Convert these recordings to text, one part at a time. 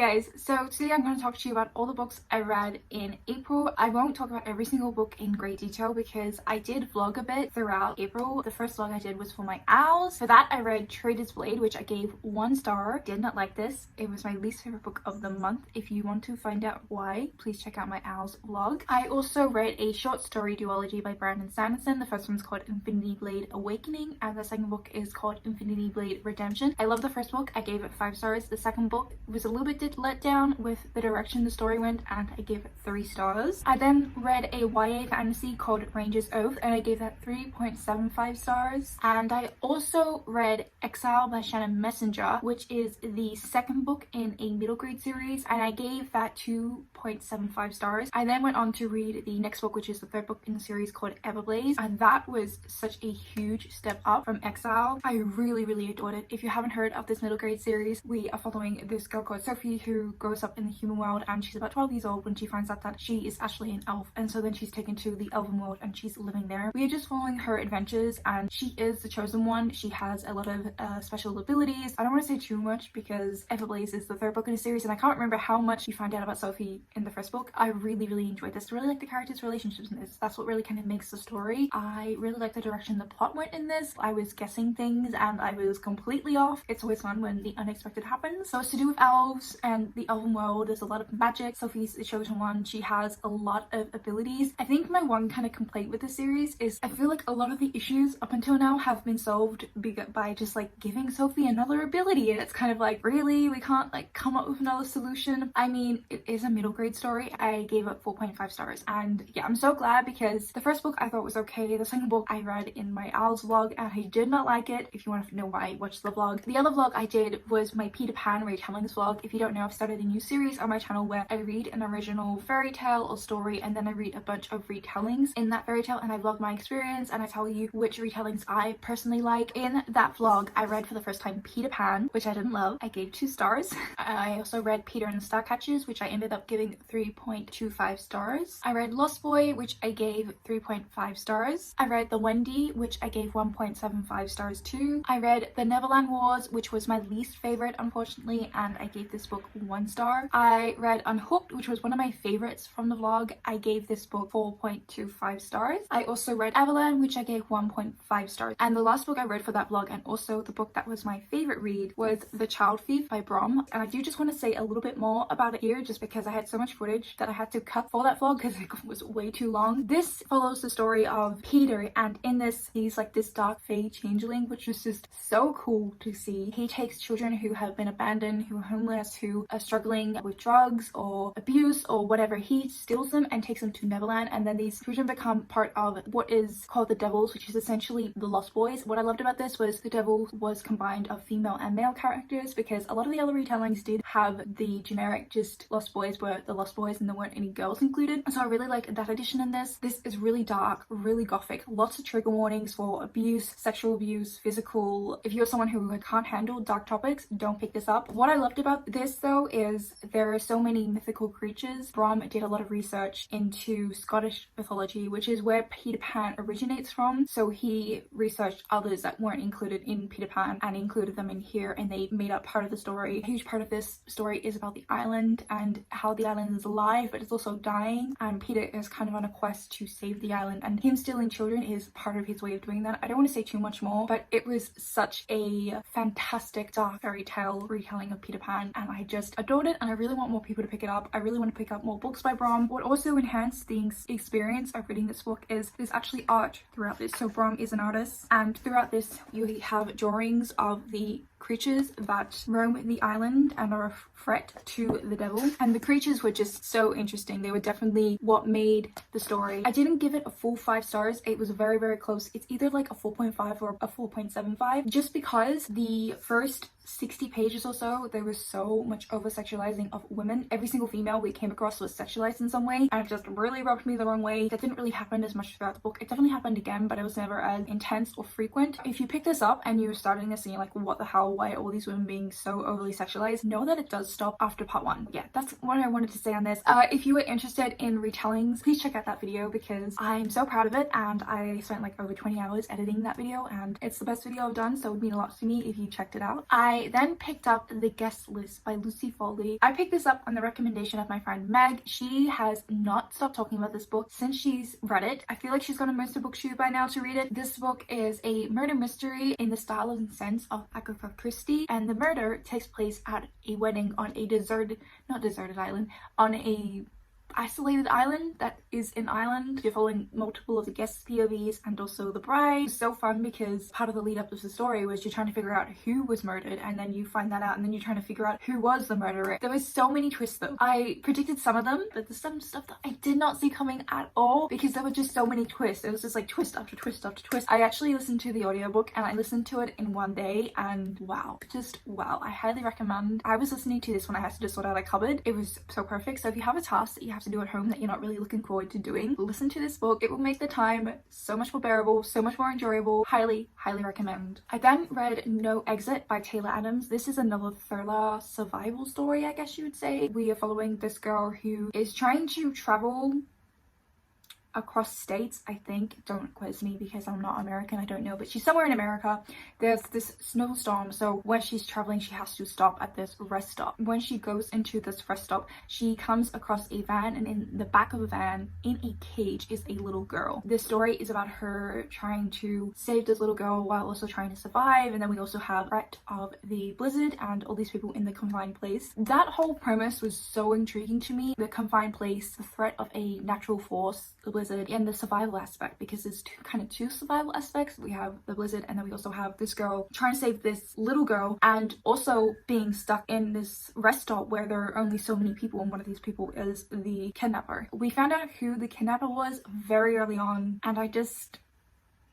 Guys, so today I'm going to talk to you about all the books I read in April. I won't talk about every single book in great detail because I did vlog a bit throughout April. The first vlog I did was for my owls. For that I read Trader's Blade, which I gave 1 star. Did not like this. It was my least favorite book of the month. If you want to find out why, please check out my owls vlog. I also read a short story duology by Brandon Sanderson. The first one's called Infinity Blade Awakening and the second book is called Infinity Blade Redemption. I love the first book. I gave it 5 stars. The second book was a little bit let down with the direction the story went and I gave it 3 stars. I then read a YA fantasy called Ranger's Oath and I gave that 3.75 stars. And I also read Exile by Shannon Messenger, which is the second book in a middle grade series, and I gave that 2.75 stars. I then went on to read the next book, which is the third book in the series called Everblaze, and that was such a huge step up from Exile. I really adored it. If you haven't heard of this middle grade series, we are following this girl called Sophie who grows up in the human world, and she's about 12 years old when she finds out that she is actually an elf, and so then she's taken to the elven world and she's living there. We are just following her adventures and she is the chosen one. She has a lot of special abilities. I don't want to say too much because Everblaze is the third book in the series and I can't remember how much you find out about Sophie in the first book. I really enjoyed this. I really like the characters' relationships in this. That's what really kind of makes the story. I really like the direction the plot went in this. I was guessing things and I was completely off. It's always fun when the unexpected happens. So it's to do with elves and the elven world. There's a lot of magic. Sophie's the chosen one. She has a lot of abilities. I think my one kind of complaint with the series is I feel like a lot of the issues up until now have been solved by just like giving Sophie another ability, and it's kind of like, really, we can't like come up with another solution. I mean, it is a middle grade story. I gave it 4.5 stars, and yeah, I'm so glad because the first book I thought was okay. The second book I read in my owls vlog and I did not like it. If you want to know why, watch the vlog. The other vlog I did was my Peter Pan retellings vlog. If you don't know, I've started a new series on my channel where I read an original fairy tale or story and then I read a bunch of retellings in that fairy tale and I vlog my experience and I tell you which retellings I personally like. In that vlog I read for the first time Peter Pan, which I didn't love. I gave 2 stars. I also read Peter and the Starcatchers, which I ended up giving 3.25 stars. I read Lost Boy, which I gave 3.5 stars. I read The Wendy, which I gave 1.75 stars to. I read The Neverland Wars, which was my least favorite unfortunately, and I gave this book 1 star. I read Unhooked, which was one of my favorites from the vlog. I gave this book 4.25 stars. I also read Avalon, which I gave 1.5 stars. And the last book I read for that vlog, and also the book that was my favorite read, was The Child Thief by Brom. And I do just want to say a little bit more about it here just because I had so much footage that I had to cut for that vlog because it was way too long. This follows the story of Peter, and in this he's like this dark fae changeling, which is just so cool to see. He takes children who have been abandoned, who are homeless, who are struggling with drugs or abuse or whatever. He steals them and takes them to Neverland, and then these children become part of what is called the Devils, which is essentially the Lost Boys. What I loved about this was the Devils was combined of female and male characters because a lot of the other retellings did have the generic just Lost Boys were the Lost Boys and there weren't any girls included. So I really like that addition in this. This is really dark, really gothic, lots of trigger warnings for abuse, sexual abuse, physical. If you're someone who can't handle dark topics, don't pick this up. What I loved about this though is there are so many mythical creatures. Brom did a lot of research into Scottish mythology, which is where Peter Pan originates from. So he researched others that weren't included in Peter Pan and included them in here, and they made up part of the story. A huge part of this story is about the island and how the island is alive but it's also dying, and Peter is kind of on a quest to save the island, and him stealing children is part of his way of doing that. I don't want to say too much more, but it was such a fantastic dark fairy tale retelling of Peter Pan and I just adored it, and I really want more people to pick it up. I really want to pick up more books by Brom. What also enhanced the experience of reading this book is there's actually art throughout this. So Brom is an artist, and throughout this you have drawings of the creatures that roam the island and are a threat to the devil, and the creatures were just so interesting. They were definitely what made the story. I didn't give it a full 5 stars. It was very close. It's either like a 4.5 or a 4.75 just because the first 60 pages or so there was so much over sexualizing of women. Every single female we came across was sexualized in some way, and it just really rubbed me the wrong way. That didn't really happen as much throughout the book. It definitely happened again, but it was never as intense or frequent. If you pick this up and you're starting this and you're like, what the hell, why are all these women being so overly sexualized, know that it does stop after part 1. Yeah, that's what I wanted to say on this. If you were interested in retellings, please check out that video because I'm so proud of it, and I spent like over 20 hours editing that video, and it's the best video I've done, so it would mean a lot to me if you checked it out. I then picked up The Guest List by Lucy Foley. I picked this up on the recommendation of my friend Meg. She has not stopped talking about this book since she's read it. I feel like she's gone to most of BookTube by now to read it. This book is a murder mystery in the style and sense of Agatha Christie, and the murder takes place at a wedding on a on a isolated island that is an island. You're following multiple of the guests' POVs and also the bride. It's so fun because part of the lead up of the story was you're trying to figure out who was murdered, and then you find that out, and then you're trying to figure out who was the murderer. There was so many twists though. I predicted some of them, but there's some stuff that I did not see coming at all because there were just so many twists. It was just like twist after twist after twist. I actually listened to the audiobook and I listened to it in one day, and wow, just wow. I highly recommend. I was listening to this when I had to just sort out a cupboard. It was so perfect. So if you have a task that you have to do at home that you're not really looking forward to doing, listen to this book. It will make the time so much more bearable, so much more enjoyable. Highly recommend. I then read No Exit by Taylor Adams. This is another thriller survival story, I guess you would say. We are following this girl who is trying to travel across states, I think. Don't quiz me because I'm not American, I don't know, but she's somewhere in America. There's this snowstorm, so when she's traveling she has to stop at this rest stop. When she goes into this rest stop, she comes across a van, and in the back of a van in a cage is a little girl. This story is about her trying to save this little girl while also trying to survive, and then we also have threat of the blizzard and all these people in the confined place. That whole premise was so intriguing to me. The confined place, the threat of a natural force, the blizzard, and the survival aspect, because there's two survival aspects. We have the blizzard, and then we also have this girl trying to save this little girl, and also being stuck in this rest stop where there are only so many people, and one of these people is the kidnapper. We found out who the kidnapper was very early on, and I just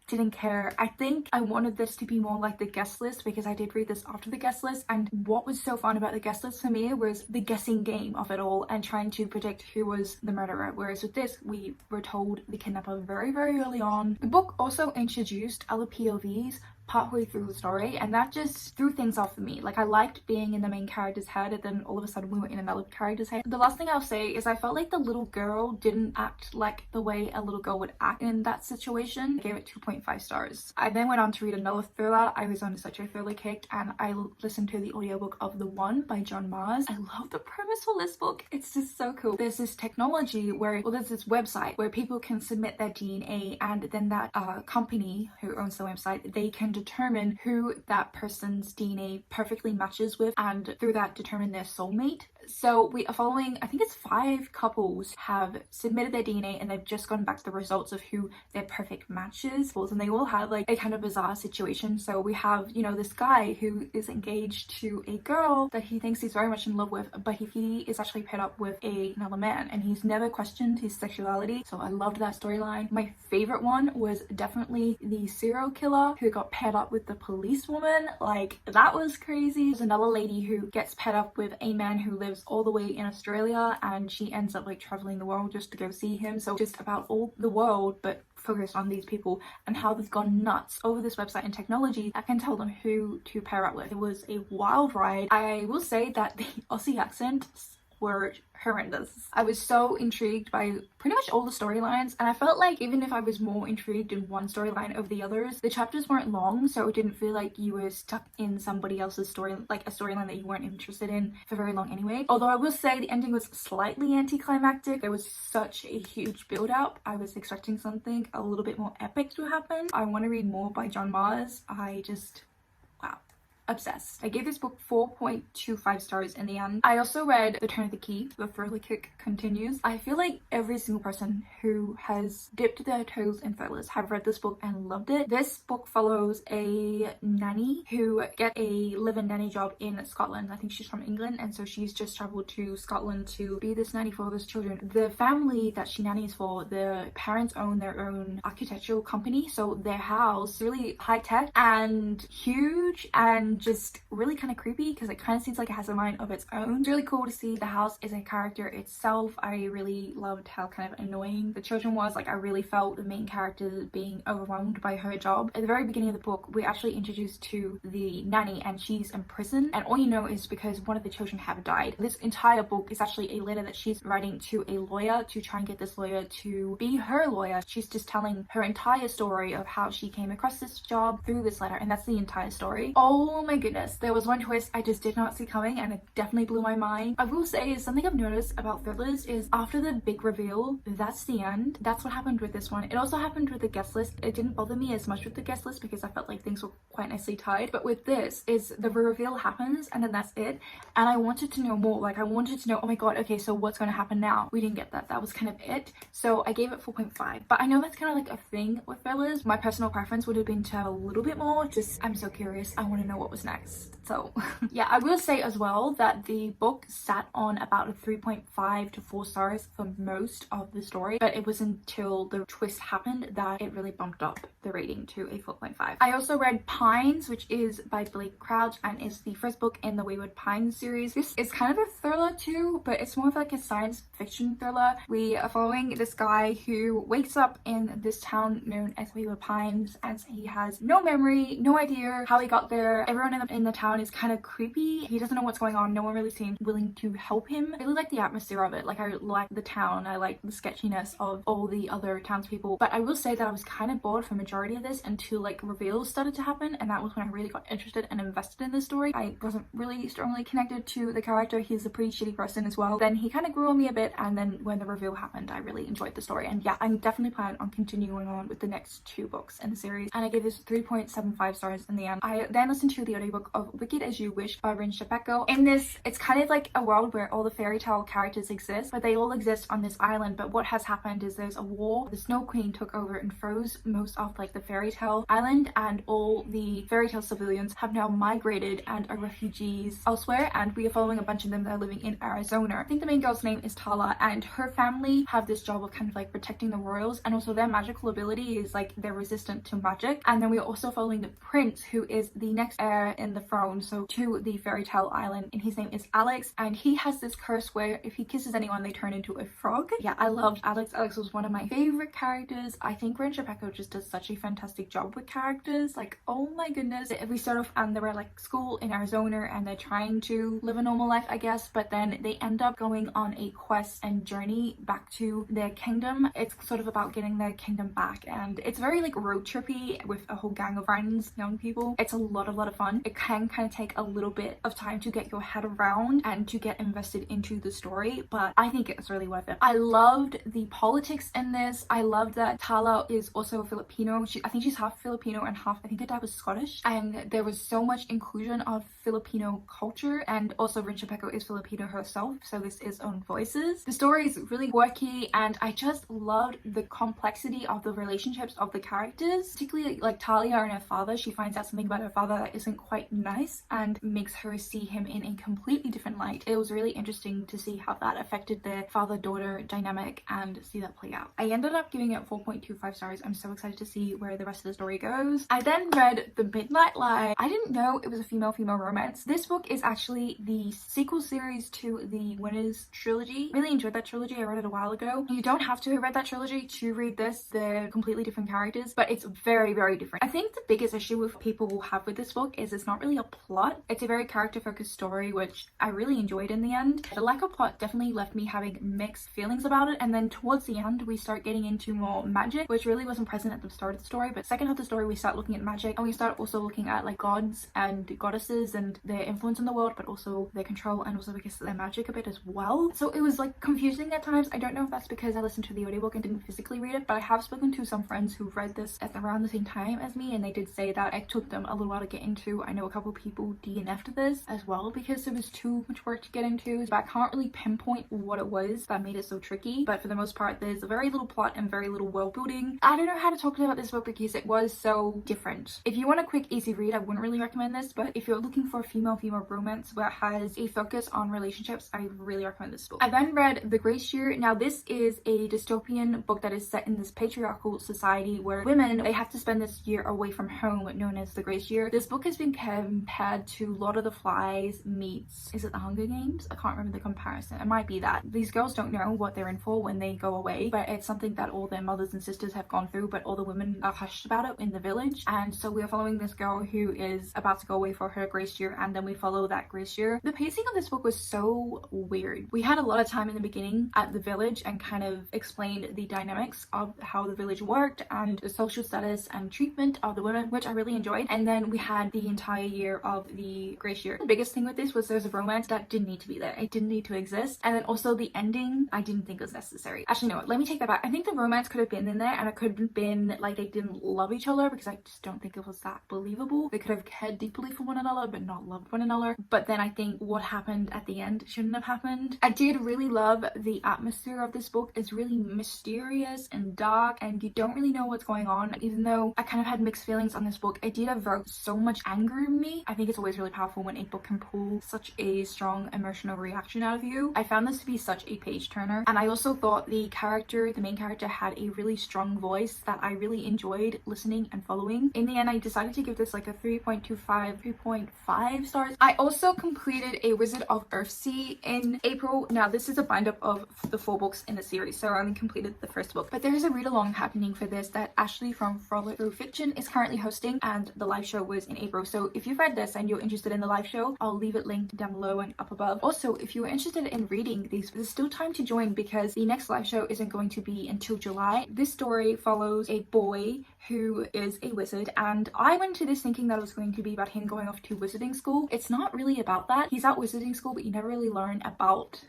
didn't care. I think I wanted this to be more like The Guest List because I did read this after The Guest List, and what was so fun about The Guest List for me was the guessing game of it all and trying to predict who was the murderer, whereas with this we were told the kidnapper very early on. The book also introduced other POVs partway through the story, and that just threw things off for me. Like, I liked being in the main character's head, and then all of a sudden we were in another character's head. The last thing I'll say is I felt like the little girl didn't act like the way a little girl would act in that situation. I gave it 2.5 stars. I then went on to read another thriller. I was on such a thriller kick, and I listened to the audiobook of The One by John Mars. I love the premise for this book. It's just so cool. There's this technology where, well, there's this website where people can submit their DNA, and then that company who owns the website, they can determine who that person's DNA perfectly matches with, and through that determine their soulmate. So we are following, I think it's 5 couples have submitted their DNA, and they've just gotten back the results of who their perfect match is, and they all have like a kind of bizarre situation. So we have, you know, this guy who is engaged to a girl that he thinks he's very much in love with, but he is actually paired up with another man, and he's never questioned his sexuality. So I loved that storyline. My favorite one was definitely the serial killer who got paired up with the policewoman. Like, that was crazy. There's another lady who gets paired up with a man who lives all the way in Australia, and she ends up like traveling the world just to go see him. So just about all the world, but focused on these people and how they've gone nuts over this website and technology that can tell them who to pair up with. It was a wild ride. I will say that the Aussie accents were horrendous. I was so intrigued by pretty much all the storylines, and I felt like even if I was more intrigued in one storyline over the others, the chapters weren't long, so it didn't feel like you were stuck in somebody else's story, like a storyline that you weren't interested in for very long anyway. Although I will say the ending was slightly anticlimactic. There was such a huge build up. I was expecting something a little bit more epic to happen. I want to read more by John Mars. Wow. Obsessed. I gave this book 4.25 stars in the end. I also read The Turn of the Key. The thriller kick continues. I feel like every single person who has dipped their toes in thrillers have read this book and loved it. This book follows a nanny who gets a live-in nanny job in Scotland. I think she's from England, and so she's just traveled to Scotland to be this nanny for all those children. The family that she nannies for, the parents own their own architectural company, so their house is really high-tech and huge, and and just really kind of creepy because it kind of seems like it has a mind of its own. It's really cool to see the house as a character itself. I really loved how kind of annoying the children was. Like I really felt the main character being overwhelmed by her job. At the very beginning of the book, we're actually introduced to the nanny and she's in prison, and all you know is because one of the children have died. This entire book is actually a letter that she's writing to a lawyer to try and get this lawyer to be her lawyer. She's just telling her entire story of how she came across this job through this letter, and that's the entire story. Oh my goodness, there was one twist I just did not see coming and it definitely blew my mind. I will say something I've noticed about thrillers is after the big reveal, that's the end. That's what happened with this one. It also happened with the guest list. It didn't bother me as much with the guest list because I felt like things were quite nicely tied, but with this is the reveal happens and then that's it, and I wanted to know more. Like I wanted to know, oh my god, okay, so what's going to happen now? We didn't get that. That was kind of it, so I gave it 4.5. But I know that's kind of like a thing with thrillers. My personal preference would have been to have a little bit more. Just I'm so curious, I want to know what was next. So yeah, I will say as well that the book sat on about a 3.5 to 4 stars for most of the story, but it was until the twist happened that it really bumped up the rating to a 4.5. I also read Pines, which is by Blake Crouch and is the first book in the Wayward Pines series. This is kind of a thriller too, but it's more of like a science fiction thriller. We are following this guy who wakes up in this town known as Wayward Pines and he has no memory, no idea how he got there. Everyone in the town is kind of creepy. He doesn't know what's going on. No one really seems willing to help him. I really like the atmosphere of it. Like I like the town. I like the sketchiness of all the other townspeople. But I will say that I was kind of bored for majority of this until like reveals started to happen, and that was when I really got interested and invested in the story. I wasn't really strongly connected to the character. He's a pretty shitty person as well. Then he kind of grew on me a bit, and then when the reveal happened, I really enjoyed the story. And yeah, I'm definitely planning on continuing on with the next 2 books in the series, and I gave this 3.75 stars in the end. I then listened to the audiobook of Wicked As You Wish by Rin Shepeko. In this, it's kind of like a world where all the fairy tale characters exist, but they all exist on this island. But what has happened is there's a war. The Snow Queen took over and froze most of like the fairy tale island, and all the fairy tale civilians have now migrated and are refugees elsewhere, and we are following a bunch of them that are living in Arizona. I think the main girl's name is Tala, and her family have this job of kind of like protecting the royals, and also their magical ability is like they're resistant to magic. And then we're also following the prince, who is the next heir in the throne, so to the fairy tale island, and his name is Alex, and he has this curse where if he kisses anyone they turn into a frog. Yeah, I loved Alex. Alex was one of my favorite characters. I think Rin Shepeko just does such a fantastic job with characters. Like, oh my goodness. We start off and they're at like school in Arizona and they're trying to live a normal life, I guess, but then they end up going on a quest and journey back to their kingdom. It's sort of about getting their kingdom back, and it's very like road trippy with a whole gang of friends, young people. It's a lot of fun. It can kind of take a little bit of time to get your head around and to get invested into the story, but I think it's really worth it. I loved the politics in this. I loved that Tala is also Filipino. I think she's half Filipino and half, I think her dad was Scottish, and there was so much inclusion of Filipino culture, and also Rin Shepeko is Filipino herself, so this is own voices. The story is really quirky, and I just loved the complexity of the relationships of the characters, particularly like Talia and her father. She finds out something about her father that isn't quite nice and makes her see him in a completely different light. It was really interesting to see how that affected their father-daughter dynamic and see that play out. I ended up giving it 4.25 stars. I'm so excited to see where the rest of the story goes. I then read The Midnight Lie. I didn't know it was a female-female romance. This book is actually the sequel series to the Winners trilogy. Really enjoyed that trilogy. I read it a while ago. You don't have to have read that trilogy to read this. They're completely different characters, but it's very different. I think the biggest issue with people will have with this book is it's not really a plot. It's a very character-focused story, which I really enjoyed in the end. The lack of plot definitely left me having mixed feelings about it, and then towards the end we start getting into more magic, which really wasn't present at the start of the story, but second half of the story we start looking at magic, and we start also looking at like gods and goddesses and their influence in the world, but also their control and also because their magic a bit as well. So it was like confusing at times. I don't know if that's because I listened to the audiobook and didn't physically read it, but I have spoken to some friends who read this at around the same time as me, and they did say that it took them a little while to get into. I know a couple people DNF'd this as well because it was too much work to get into, but I can't really pinpoint what it was that made it so tricky. But for the most part, there's very little plot and very little world building. I don't know how to talk about this book because it was so different. If you want a quick easy read, I wouldn't really recommend this, but if you're looking for a female-female romance where it has a focus on relationships, I really recommend this book. I then read The Grace Year. Now this is a dystopian book that is set in this patriarchal society where women, they have to spend this year away from home known as the Grace Year. This book has been often compared to Lord of the Flies meets, is it the Hunger Games? I can't remember the comparison. It might be that. These girls don't know what they're in for when they go away, but it's something that all their mothers and sisters have gone through, but all the women are hushed about it in the village. And so we're following this girl who is about to go away for her grace year, and then we follow that grace year. The pacing of this book was so weird. We had a lot of time in the beginning at the village and kind of explained the dynamics of how the village worked and the social status and treatment of the women, which I really enjoyed. And then we had the entire year of the grace year. The biggest thing with this was there's a romance that didn't need to be there. It didn't need to exist. And then also the ending, I didn't think was necessary. Actually, no, let me take that back. I think the romance could have been in there, and it could have been like they didn't love each other, because I just don't think it was that believable. They could have cared deeply for one another but not loved one another. But then I think what happened at the end shouldn't have happened. I did really love the atmosphere of this book. It's really mysterious and dark, and you don't really know what's going on. Even though I kind of had mixed feelings on this book, it did evoke so much anger in me. I think it's always really powerful when a book can pull such a strong emotional reaction out of you. I found this to be such a page turner, and I also thought the main character had a really strong voice that I really enjoyed listening and following. In the end, I decided to give this like a 3.5 stars. I also completed a Wizard of Earthsea in April. Now this is a bind up of the 4 books in the series, so I only completed the first book, but there is a read along happening for this that Ashley from Frolic Through Fiction is currently hosting, and the live show was in April. So if you've read this and you're interested in the live show, I'll leave it linked down below and up above. Also, if you're interested in reading these, there's still time to join, because the next live show isn't going to be until July. This story follows a boy who is a wizard, and I went into this thinking that it was going to be about him going off to wizarding school. It's not really about that. He's at wizarding school, but you never really learn about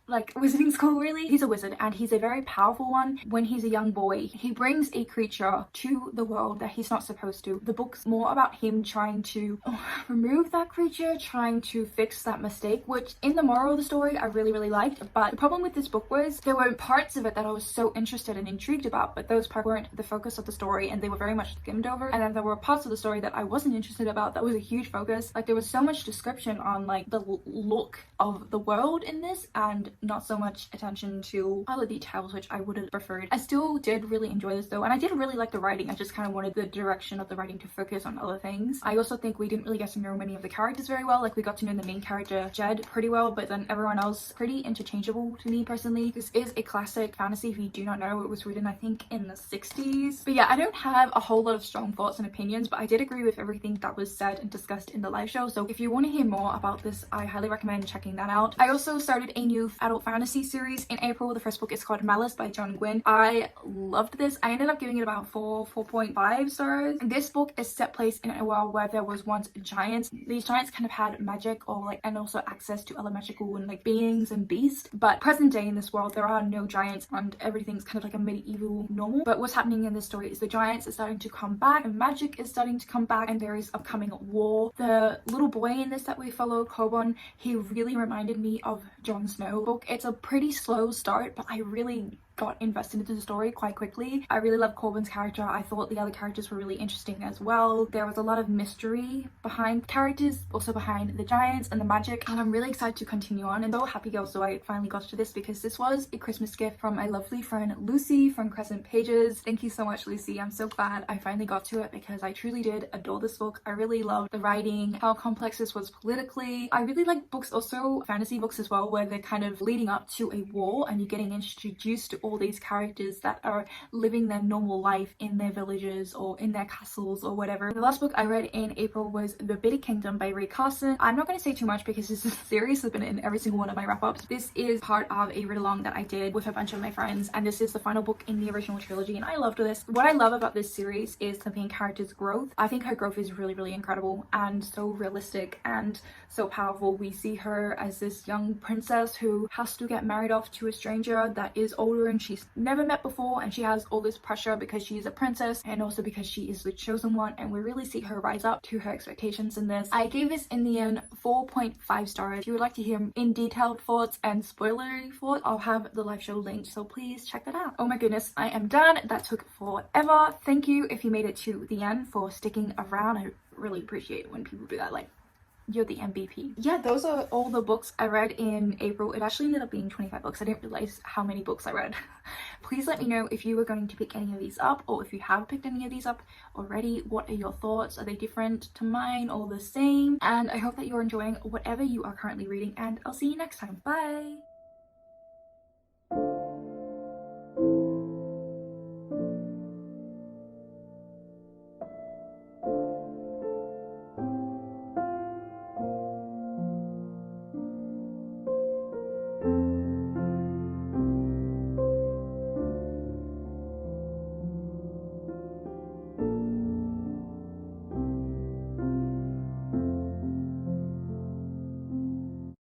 like wizarding school really. He's a wizard, and he's a very powerful one. When he's a young boy, he brings a creature to the world that he's not supposed to. The book's more about him trying to remove that creature, trying to fix that mistake, which in the moral of the story I really liked. But the problem with this book was there were parts of it that I was so interested and intrigued about, but those parts weren't the focus of the story, and they were very much skimmed over. And then there were parts of the story that I wasn't interested about that was a huge focus. Like there was so much description on like the look of the world in this, and not so much attention to other details, which I would have preferred. I still did really enjoy this though, and I did really like the writing. I just kind of wanted the direction of the writing to focus on other things. I also think we didn't really get to know many of the characters very well. Like we got to know the main character Jed pretty well, but then everyone else pretty interchangeable to me personally. This is a classic fantasy. If you do not know, it was written I think in the 60s. But yeah, I don't have a whole lot of strong thoughts and opinions, but I did agree with everything that was said and discussed in the live show. So if you want to hear more about this, I highly recommend checking that out. I also started a new adult fantasy series in April. The first book is called Malice by John Gwynne. I loved this. I ended up giving it about 4.5 stars. This book is set place in a world where there was once giants. These giants kind of had magic or like, and also access to other magical and like beings and beasts. But present day in this world, there are no giants and everything's kind of like a medieval normal. But what's happening in this story is the giants are starting to come back and magic is starting to come back, and there is upcoming war. The little boy in this that we follow, Corbin, he really reminded me of Jon Snow book. It's a pretty slow start, but I really got invested into the story quite quickly. I really love Corbin's character. I thought the other characters were really interesting as well. There was a lot of mystery behind characters, also behind the giants and the magic, and I'm really excited to continue on. And so happy girl, so I finally got to this because this was a Christmas gift from my lovely friend Lucy from Crescent Pages. Thank you so much, Lucy. I'm so glad I finally got to it because I truly did adore this book. I really loved the writing, how complex this was politically. I really like books, also fantasy books as well, where they're kind of leading up to a war and you're getting introduced to all these characters that are living their normal life in their villages or in their castles or whatever. The last book I read in April was The Bitter Kingdom by Ray Carson. I'm not going to say too much because this series has been in every single one of my wrap-ups. This is part of a read-along that I did with a bunch of my friends, and this is the final book in the original trilogy, and I loved this. What I love about this series is the main character's growth. I think her growth is really incredible and so realistic and so powerful. We see her as this young princess who has to get married off to a stranger that is older and she's never met before, and she has all this pressure because she's a princess and also because she is the chosen one, and we really see her rise up to her expectations in this. I gave this in the end 4.5 stars. If you would like to hear in detailed thoughts and spoilery thoughts, I'll have the live show linked, so please check that out. Oh my goodness, I am done. That took forever. Thank you if you made it to the end for sticking around. I really appreciate it when people do that. Like, you're the MVP. Yeah, those are all the books I read in April. It actually ended up being 25 books. I didn't realize how many books I read. Please let me know if you were going to pick any of these up, or if you have picked any of these up already. What are your thoughts? Are they different to mine or the same? And I hope that you're enjoying whatever you are currently reading, and I'll see you next time. Bye!